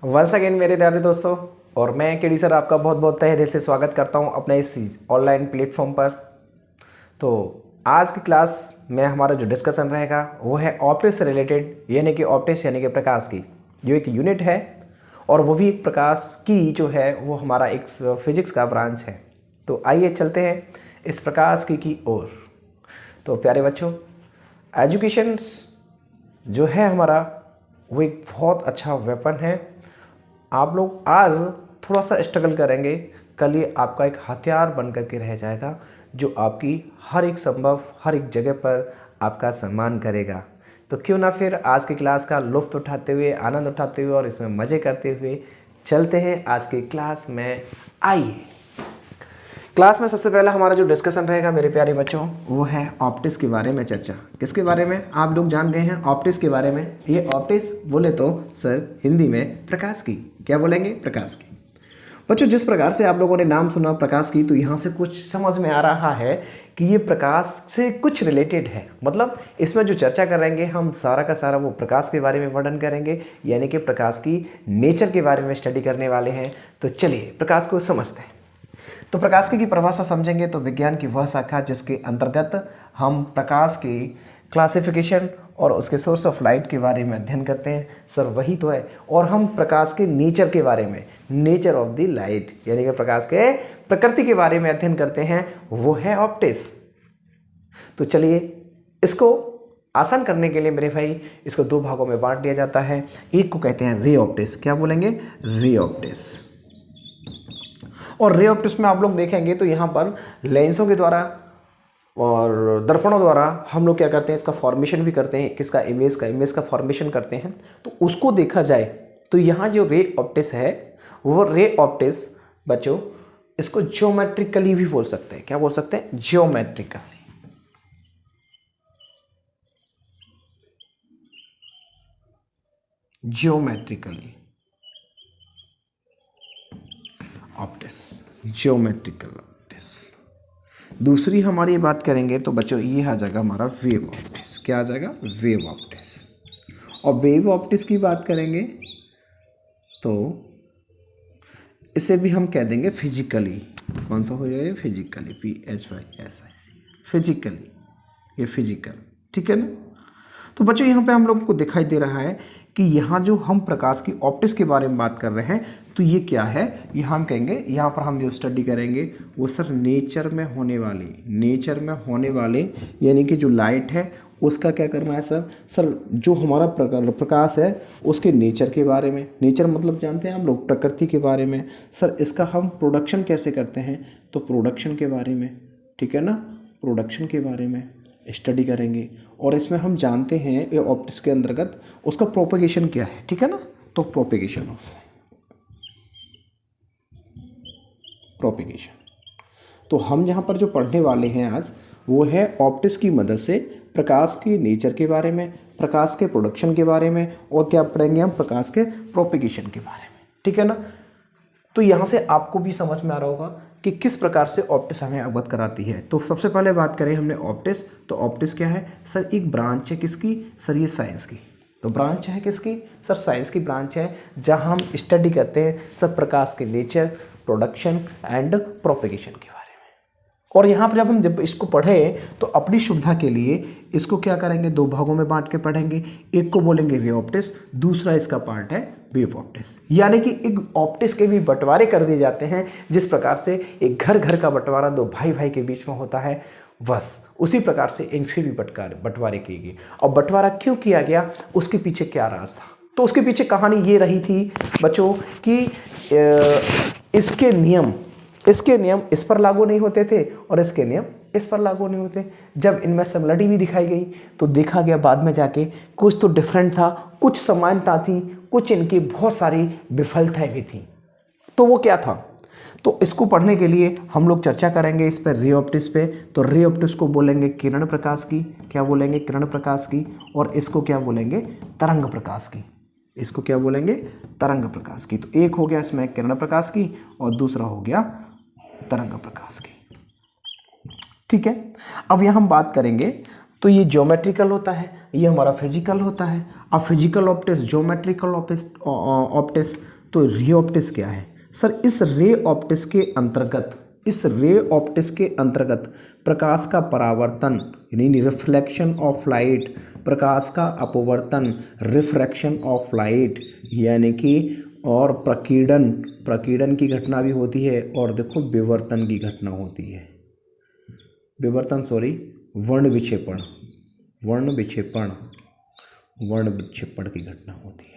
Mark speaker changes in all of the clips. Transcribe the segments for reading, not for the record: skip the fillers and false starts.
Speaker 1: Once again मेरे प्यारे दोस्तों, और मैं केडी सर आपका बहुत बहुत तहे दिल से स्वागत करता हूं अपने इस ऑनलाइन प्लेटफॉर्म पर। तो आज की क्लास में हमारा जो डिस्कशन रहेगा वो है ऑप्टिक्स से रिलेटेड, यानी कि ऑप्टिक्स यानी कि प्रकाश की जो एक यूनिट है, और वो भी एक प्रकाश की जो है वो हमारा एक फिजिक्स का ब्रांच है। तो आइए चलते हैं इस प्रकाश की ओर। तो प्यारे बच्चों, एजुकेशन जो है हमारा वो एक बहुत अच्छा वेपन है। आप लोग आज थोड़ा सा स्ट्रगल करेंगे, कल ये आपका एक हथियार बन करके रह जाएगा जो आपकी हर एक संभव हर एक जगह पर आपका सम्मान करेगा। तो क्यों ना फिर आज की क्लास का लुत्फ़ उठाते हुए, आनंद उठाते हुए और इसमें मज़े करते हुए चलते हैं आज की क्लास में। आइए, क्लास में सबसे पहला हमारा जो डिस्कशन रहेगा मेरे प्यारे बच्चों वो है ऑप्टिक्स के बारे में चर्चा। किसके बारे में? आप लोग जान गए हैं ऑप्टिक्स के बारे में। ये ऑप्टिक्स बोले तो सर हिंदी में प्रकाश की, क्या बोलेंगे? प्रकाश की। बच्चों, जिस प्रकार से आप लोगों ने नाम सुना प्रकाश की, तो यहाँ से कुछ समझ में आ रहा है कि ये प्रकाश से कुछ रिलेटेड है। मतलब इसमें जो चर्चा करेंगे हम सारा का सारा वो प्रकाश के बारे में वर्णन करेंगे, यानी कि प्रकाश की नेचर के बारे में स्टडी करने वाले हैं। तो चलिए प्रकाश को समझते हैं। तो प्रकाश की परिभाषा समझेंगे तो विज्ञान की वह शाखा जिसके अंतर्गत हम प्रकाश की क्लासिफिकेशन और उसके सोर्स ऑफ लाइट के बारे में अध्ययन करते हैं। सर वही तो है। और हम प्रकाश के नेचर के बारे में, नेचर ऑफ द लाइट यानी कि प्रकाश के प्रकृति के बारे में अध्ययन करते हैं, वो है ऑप्टिक्स। तो चलिए इसको आसान करने के लिए मेरे भाई इसको दो भागों में बांट दिया जाता है। एक को कहते हैं रे ऑप्टिक्स। क्या बोलेंगे? Ray optics. और रे ऑप्टिक्स में आप लोग देखेंगे तो यहाँ पर लेंसों के द्वारा और दर्पणों द्वारा हम लोग क्या करते हैं, इसका फॉर्मेशन भी करते हैं। किसका? इमेज का फॉर्मेशन करते हैं। तो उसको देखा जाए तो यहाँ जो रे ऑप्टिक्स है वो रे ऑप्टिक्स बच्चों इसको ज्योमेट्रिकली भी बोल सकते हैं। क्या बोल सकते हैं? Geometrically. Geometrically optics, geometrical optics. दूसरी हमारी बात करेंगे तो बच्चों ये आ जाएगा हमारा वेव ऑप्टिक्स। क्या आ जाएगा? Wave optics. और वेव ऑप्टिक्स की बात करेंगे तो इसे भी हम कह देंगे फिजिकली। कौन सा हो जाएगा? फिजिकली, PHYSIC, फिजिकली, ये फिजिकल। ठीक है ना? तो बच्चों यहाँ पे हम लोग को दिखाई दे रहा है कि यहाँ जो हम प्रकाश की ऑप्टिक्स के बारे में बात कर रहे हैं तो ये क्या है, यहाँ हम कहेंगे, यहाँ पर हम जो स्टडी करेंगे वो सर नेचर में होने वाले यानी कि जो लाइट है उसका क्या करना है सर जो हमारा प्रकाश है उसके नेचर के बारे में। नेचर मतलब जानते हैं हम लोग, प्रकृति के बारे में। सर इसका हम प्रोडक्शन कैसे करते हैं, तो प्रोडक्शन के बारे में, ठीक है ना, प्रोडक्शन के बारे में स्टडी करेंगे। और इसमें हम जानते हैं ये ऑप्टिक्स के अंतर्गत उसका प्रोपेगेशन क्या है, ठीक है ना। तो प्रोपेगेशन तो हम यहाँ पर जो पढ़ने वाले हैं आज वो है ऑप्टिक्स की मदद से प्रकाश की नेचर के बारे में, प्रकाश के प्रोडक्शन के बारे में, और क्या पढ़ेंगे हम? प्रकाश के प्रोपेगेशन के बारे में, ठीक है ना। तो यहाँ से आपको भी समझ में आ रहा होगा कि किस प्रकार से ऑप्टिक्स हमें अवगत कराती है। तो सबसे पहले बात करें हमने ऑप्टिक्स, तो ऑप्टिक्स क्या है सर? एक ब्रांच है किसकी सर? ये साइंस की। तो ब्रांच है किसकी सर? साइंस की ब्रांच है जहाँ हम स्टडी करते हैं सब प्रकाश के नेचर, प्रोडक्शन एंड प्रोपेगेशन के बारे में। और यहाँ पर जब इसको पढ़ें तो अपनी सुविधा के लिए इसको क्या करेंगे, दो भागों में बांट के पढ़ेंगे। एक को बोलेंगे रे ऑप्टिक्स, दूसरा इसका पार्ट है वेव ऑप्टिक्स। यानी कि एक ऑप्टिक्स के भी बंटवारे कर दिए जाते हैं, जिस प्रकार से एक घर का बंटवारा दो भाई के बीच में होता है, बस उसी प्रकार से इनसे भी बंटवारे किए गए। और बंटवारा क्यों किया गया, उसके पीछे क्या राज था? तो उसके पीछे कहानी ये रही थी बच्चों कि इसके नियम इस पर लागू नहीं होते थे और इसके नियम इस पर लागू नहीं होते। जब इनमें सिमिलरिटी भी दिखाई गई तो देखा गया बाद में जाके कुछ तो डिफरेंट था, कुछ समानता थी, कुछ इनकी बहुत सारी विफलताएं भी थी। तो वो क्या था? तो इसको पढ़ने के लिए हम लोग चर्चा करेंगे इस पर, रे ऑप्टिक्स पे। तो रे ऑप्टिक्स को बोलेंगे किरण प्रकाश की। क्या बोलेंगे? किरण प्रकाश की। और इसको क्या बोलेंगे? तरंग प्रकाश की। इसको क्या बोलेंगे? तरंग प्रकाश की। तो एक हो गया इसमें किरण प्रकाश की और दूसरा हो गया तरंग प्रकाश की, ठीक है। अब यहाँ हम बात करेंगे तो ये ज्योमेट्रिकल होता है, ये हमारा फिजिकल होता है। अब फिजिकल ऑप्टिक्स, ज्योमेट्रिकल ऑप्टिक्स तो रे ऑप्टिक्स क्या है सर? इस रे ऑप्टिक्स के अंतर्गत प्रकाश का परावर्तन यानी रिफ्लेक्शन ऑफ लाइट, प्रकाश का अपवर्तन रिफ्रैक्शन ऑफ लाइट यानी कि, और प्रकीर्णन की घटना भी होती है, और देखो विवर्तन की घटना होती है, वर्ण विक्षेपण की घटना होती है।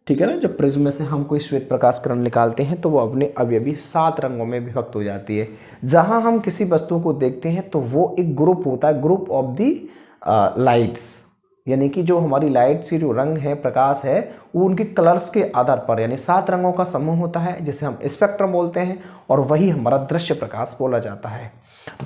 Speaker 1: ठीक है ना। जब प्रिज्म में से हम कोई श्वेत प्रकाश किरण निकालते हैं तो वो अपने अवयवी 7 रंगों में विभक्त हो जाती है। जहां हम किसी वस्तु को देखते हैं तो वो एक ग्रुप होता है, ग्रुप ऑफ दी लाइट्स, यानी कि जो हमारी लाइट्स की जो रंग है, प्रकाश है, वो उनके कलर्स के आधार पर, यानी 7 रंगों का समूह होता है जिसे हम स्पेक्ट्रम बोलते हैं, और वही हमारा दृश्य प्रकाश बोला जाता है।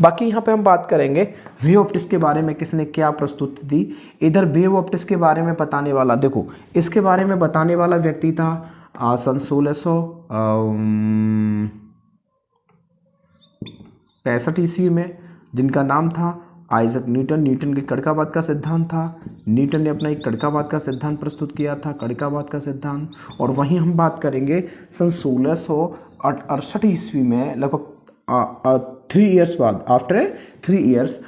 Speaker 1: बाकी यहाँ पे हम बात करेंगे वेव ऑप्टिक्स के बारे में किसने क्या प्रस्तुति दी। इधर वेव ऑप्टिक्स के बारे में बताने वाला, देखो इसके बारे में बताने वाला व्यक्ति था सन 1665 ईस्वी में, जिनका नाम था आइजक न्यूटन। न्यूटन के कड़कावाद का सिद्धांत था। न्यूटन ने अपना एक कड़कावाद का सिद्धांत प्रस्तुत किया था, कड़कावाद का सिद्धांत। और वहीं हम बात करेंगे सन 1668 ईस्वी में, लगभग 3 ईयर्स बाद, आफ्टर 3 ईयर्स,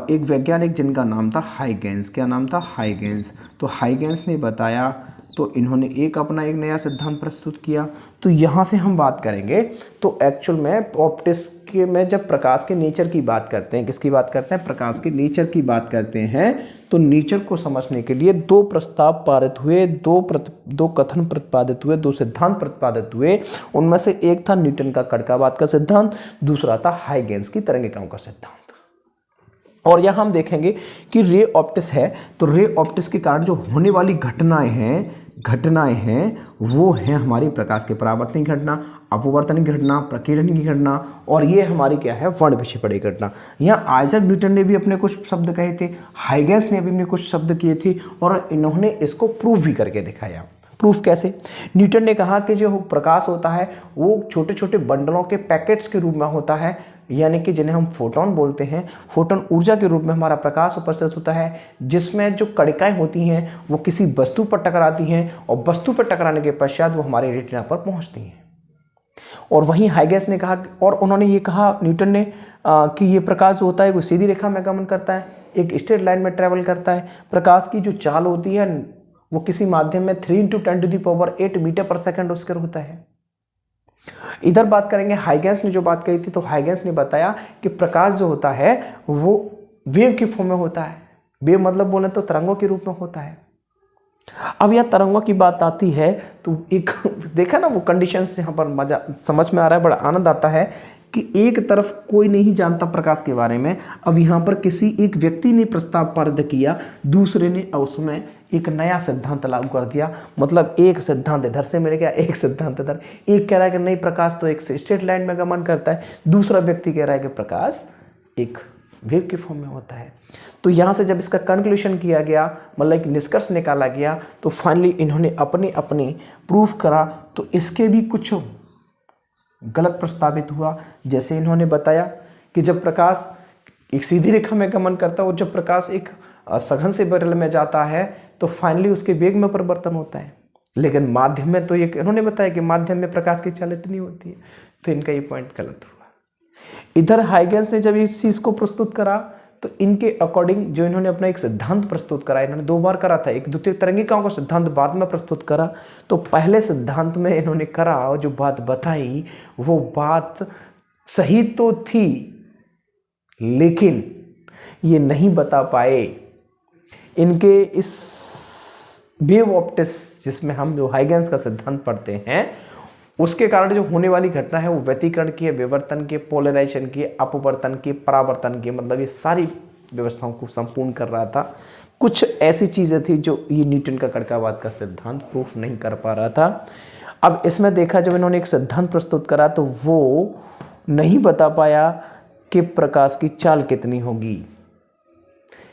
Speaker 1: एक वैज्ञानिक जिनका नाम था हाइगेंस। क्या नाम था? हाइगेंस। तो हाइगेंस ने बताया, तो इन्होंने एक नया सिद्धांत प्रस्तुत किया। तो यहाँ से हम बात करेंगे, तो एक्चुअल में ऑप्टिक्स के में जब प्रकाश के नेचर की बात करते हैं, किसकी बात करते हैं? प्रकाश के नेचर की बात करते हैं। तो नेचर को समझने के लिए 2 प्रस्ताव पारित हुए, 2 कथन प्रतिपादित हुए, 2 सिद्धांत प्रतिपादित हुए। उनमें से एक था न्यूटन का कड़कावाद का सिद्धांत, दूसरा था हाइगेंस की तरंगिकाओं का सिद्धांत। और यहाँ हम देखेंगे कि रे ऑप्टिक्स है, तो रे ऑप्टिक्स के कारण जो होने वाली घटनाएं हैं वो हैं हमारी प्रकाश के परावर्तन की घटना, अपवर्तन की घटना, प्रकीर्णन की घटना, और ये हमारी क्या है? वर्ण विक्षेपण की घटना। यहाँ आइजक न्यूटन ने भी अपने कुछ शब्द कहे थे, हाइगेंस ने भी अपने कुछ शब्द किए थे, और इन्होंने इसको प्रूव भी करके दिखाया। प्रूफ कैसे? न्यूटन ने कहा कि जो प्रकाश होता है वो छोटे छोटे बंडलों के पैकेट्स के रूप में होता है, यानी कि जिन्हें हम फोटोन बोलते हैं। फोटोन ऊर्जा के रूप में हमारा प्रकाश उपस्थित होता है, जिसमें जो कणिकाएं होती हैं वो किसी वस्तु पर टकराती हैं, और वस्तु पर टकराने के पश्चात वो हमारे रेटिना पर पहुंचती हैं। और वहीं हाइगेंस ने कहा, और उन्होंने ये कहा न्यूटन ने कि ये प्रकाश जो होता है वो सीधी रेखा में गमन करता है, एक स्ट्रेट लाइन में ट्रेवल करता है। प्रकाश की जो चाल होती है वो किसी माध्यम में 3 × 10⁸ मीटर पर सेकंड उसके होता है। इधर बात करेंगे, हाइगेंस ने जो बात कही थी, तो हाइगेंस ने बताया कि प्रकाश जो होता है वो वेव की फॉर्म में होता है। वेव मतलब बोले तो तरंगों के रूप में होता है। अब यहाँ तरंगों की बात आती है तो एक देखा ना, वो कंडीशन से यहाँ पर मजा समझ में आ रहा है, बड़ा आनंद आता है कि एक तरफ कोई नहीं जानता प्रकाश के बारे में। अब यहाँ पर किसी एक व्यक्ति ने प्रस्ताव पारित किया, दूसरे ने उसमें एक नया सिद्धांत लागू कर दिया। मतलब एक सिद्धांत इधर से मिल गया, एक सिद्धांत इधर। एक कह रहा है कि नहीं, प्रकाश तो एक स्ट्रेट लाइन में गमन करता है, दूसरा व्यक्ति कह रहा है कि प्रकाश एक वेव के फॉर्म में होता है। तो यहाँ से जब इसका कंक्लूजन किया गया, मतलब एक निष्कर्ष निकाला गया, तो फाइनली इन्होंने अपने प्रूफ करा। तो इसके भी कुछ गलत प्रस्तावित हुआ। जैसे इन्होंने बताया कि जब प्रकाश एक सीधी रेखा में गमन करता है और जब प्रकाश एक सघन से विरल में जाता है तो फाइनली उसके वेग में परिवर्तन होता है। लेकिन माध्यम में तो ये इन्होंने बताया कि माध्यम में प्रकाश की चाल इतनी होती है, तो इनका ये पॉइंट गलत हुआ। इधर हाइगेंस ने जब इस चीज को प्रस्तुत करा तो इनके अकॉर्डिंग जो इन्होंने अपना एक सिद्धांत प्रस्तुत करा, इन्होंने 2 बार करा था, एक द्वितीय तरंगिकाओं का सिद्धांत बाद में प्रस्तुत करा। तो पहले सिद्धांत में इन्होंने करा और जो बात बताई वो बात सही तो थी, लेकिन ये नहीं बता पाए इनके इस वेव ऑप्टिक्स जिसमें हम जो हाइगेंस का सिद्धांत पढ़ते हैं उसके कारण जो होने वाली घटना है वो व्यतिकरण की, विवर्तन की, पोलराइजेशन की, अपवर्तन की, परावर्तन की, मतलब ये सारी व्यवस्थाओं को संपूर्ण कर रहा था। कुछ ऐसी चीज़ें थी जो ये न्यूटन का कड़कावाद का सिद्धांत प्रूफ नहीं कर पा रहा था। अब इसमें देखा जब इन्होंने एक सिद्धांत प्रस्तुत करा तो वो नहीं बता पाया कि प्रकाश की चाल कितनी होगी।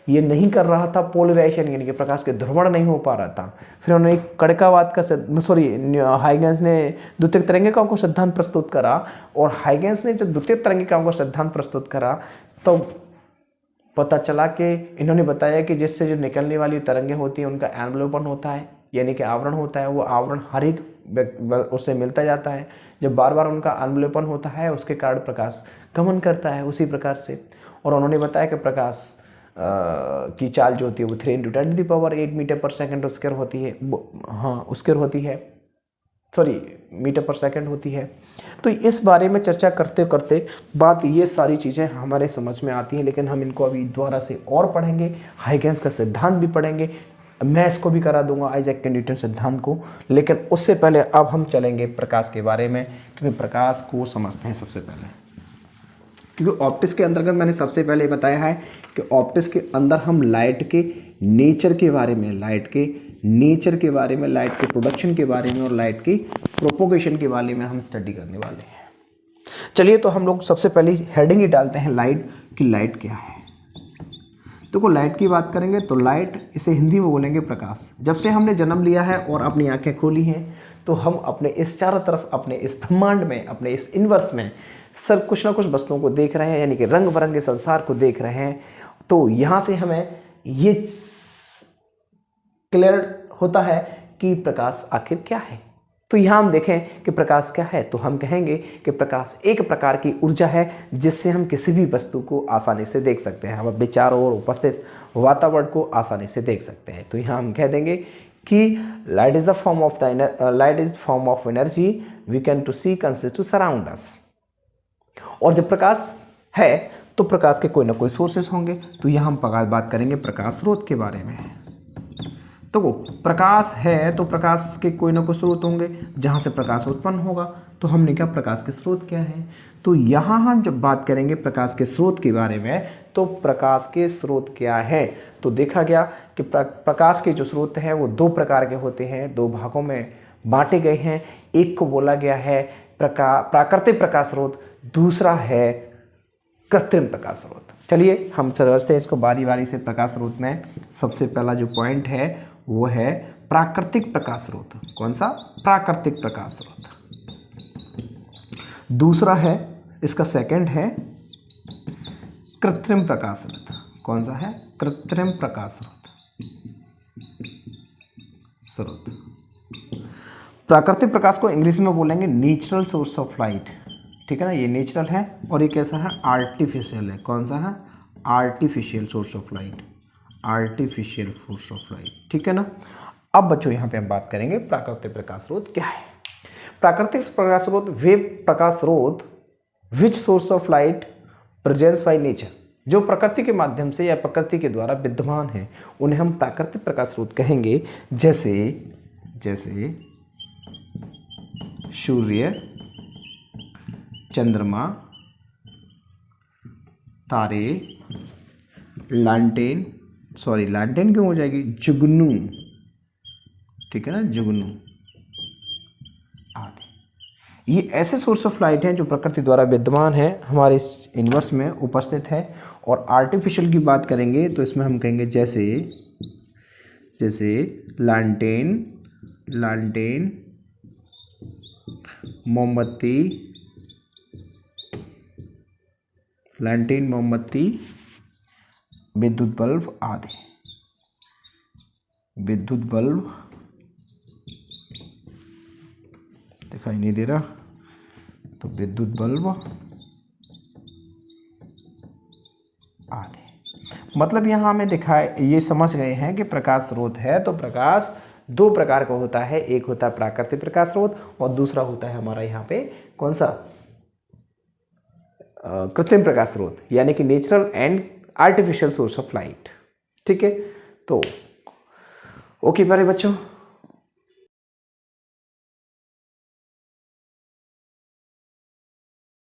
Speaker 1: ये नहीं कर रहा था पोलराइजेशन, यानी कि प्रकाश के ध्रुवण नहीं हो पा रहा था। फिर उन्होंने एक कड़कावाद का हाइगेंस ने द्वितीय तरंगिकाओं को सिद्धांत प्रस्तुत करा, और हाइगेंस ने जब द्वितीय तरंगिकाओं का सिद्धांत प्रस्तुत करा तो पता चला कि इन्होंने बताया कि जिससे जो निकलने वाली तरंगें होती हैं उनका एनवलपन होता है, यानी कि आवरण होता है, वो आवरण हर एक उससे मिलता जाता है। जब बार बार उनका अवलोकन होता है उसके कारण प्रकाश गमन करता है उसी प्रकार से। और उन्होंने बताया कि प्रकाश की चाल जो होती है वो 3 × 10⁸ मीटर पर सेकंड स्क्वायर होती है, स्क्वायर होती है, सॉरी मीटर पर सेकंड होती है। तो इस बारे में चर्चा करते करते बात ये सारी चीज़ें हमारे समझ में आती हैं, लेकिन हम इनको अभी दोबारा से और पढ़ेंगे। हाइगेंस का सिद्धांत भी पढ़ेंगे, मैं इसको भी करा दूंगा आइजैक के न्यूटन सिद्धांत को। लेकिन उससे पहले अब हम चलेंगे प्रकाश के बारे में, क्योंकि प्रकाश को समझते हैं सबसे पहले। क्योंकि ऑप्टिक्स के अंतर्गत मैंने सबसे पहले बताया है कि ऑप्टिक्स के अंदर हम लाइट के नेचर के बारे में, लाइट के प्रोडक्शन के बारे में और लाइट की प्रोपोगेशन के बारे में हम स्टडी करने वाले हैं। चलिए तो हम लोग सबसे पहले हेडिंग ही डालते हैं लाइट की। लाइट क्या है? देखो लाइट की बात करेंगे तो लाइट, इसे हिंदी में बोलेंगे प्रकाश। जब से हमने जन्म लिया है और अपनी आंखें खोली हैं तो हम अपने इस चारों तरफ, अपने इस ब्रह्मांड में, अपने इस यूनिवर्स में सब कुछ ना कुछ वस्तुओं को देख रहे हैं, यानी कि रंग बिरंगे संसार को देख रहे हैं। तो यहाँ से हमें ये क्लियर होता है कि प्रकाश आखिर क्या है। तो यहाँ हम देखें कि प्रकाश क्या है, तो हम कहेंगे कि प्रकाश एक प्रकार की ऊर्जा है जिससे हम किसी भी वस्तु को आसानी से देख सकते हैं, हम अपने चारों ओर उपस्थित वातावरण को आसानी से देख सकते हैं। तो यहाँ हम कह देंगे कि light is the form of energy we can to see consist to surround us. और जब प्रकाश है तो प्रकाश के कोई ना कोई सोर्सेस होंगे। तो यहाँ हम बात करेंगे प्रकाश स्रोत के बारे में। तो प्रकाश है तो प्रकाश के कोई ना कोई स्रोत होंगे जहाँ से प्रकाश उत्पन्न होगा। तो हमने क्या, प्रकाश के स्रोत क्या है? तो यहाँ हम जब बात करेंगे प्रकाश के स्रोत के बारे में, तो प्रकाश के स्रोत क्या है, तो देखा गया कि प्रकाश के जो स्रोत हैं वो 2 प्रकार के होते हैं, 2 भागों में बांटे गए हैं। एक को बोला गया है प्राकृतिक प्रकाश स्रोत, दूसरा है कृत्रिम प्रकाश स्रोत। चलिए हम समझते हैं इसको बारी बारी से। प्रकाश स्रोत में सबसे पहला जो पॉइंट है वो है प्राकृतिक प्रकाश स्रोत। कौन सा? प्राकृतिक प्रकाश स्रोत। दूसरा है, इसका सेकंड है कृत्रिम प्रकाश स्रोत। कौन सा है? कृत्रिम प्रकाश स्रोत। प्राकृतिक प्रकाश को इंग्लिश में बोलेंगे नेचुरल सोर्स ऑफ लाइट, ठीक है ना। ये नेचुरल है और ये कैसा है? आर्टिफिशियल है। कौन सा है? Artificial source of light, artificial source of light, ठीक है ना। अब बच्चों यहाँ पे हम बात करेंगे प्राकृतिक प्रकाश स्रोत क्या है। प्राकृतिक प्रकाश स्रोत वे प्रकाश स्रोत which source of light presents by nature, जो प्रकृति के माध्यम से या प्रकृति के द्वारा विद्यमान है, उन्हें हम प्राकृतिक प्रकाश स्रोत कहेंगे। जैसे सूर्य, चंद्रमा, तारे, लालटेन क्यों हो जाएगी? जुगनू, ठीक है ना, जुगनू आदि। ये ऐसे सोर्स ऑफ लाइट हैं जो प्रकृति द्वारा विद्यमान है, हमारे इस यूनिवर्स में उपस्थित है। और आर्टिफिशियल की बात करेंगे तो इसमें हम कहेंगे जैसे लालटेन, मोमबत्ती, विद्युत बल्ब आदि। विद्युत बल्ब दिखाई नहीं दे रहा, तो विद्युत बल्ब आदि। मतलब यहाँ हमें ये समझ गए हैं कि प्रकाश स्रोत है तो प्रकाश 2 प्रकार का होता है। एक होता है प्राकृतिक प्रकाश स्रोत और दूसरा होता है हमारा यहाँ पे कौन सा? कृत्रिम प्रकाश स्रोत, यानी कि natural and artificial source of light, ठीक है। तो ओके प्यारे बच्चों,